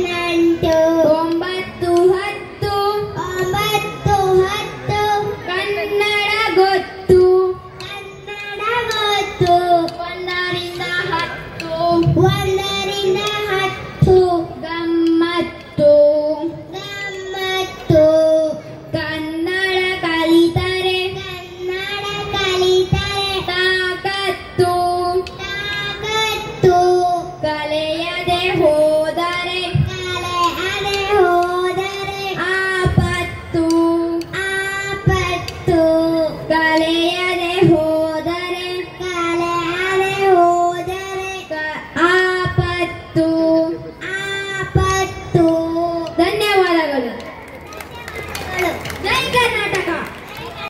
ನಂಟು. 9 10 9 10 ಕನ್ನಡ ಗೊತ್ತು. ಕನ್ನಡ ಗೊತ್ತು. 1ರಿಂದ 10 1ರಿಂದ 10 ಗಮ್ಮತ್ತು. ಗಮ್ಮತ್ತು. ಕನ್ನಡ ಕಲಿತರೆ ಕನ್ನಡ ಕಲಿತರೆ ತಾಕತ್ತು. ತಾಕತ್ತು. ಕಲೆಯದೆ ಹೋದರೆ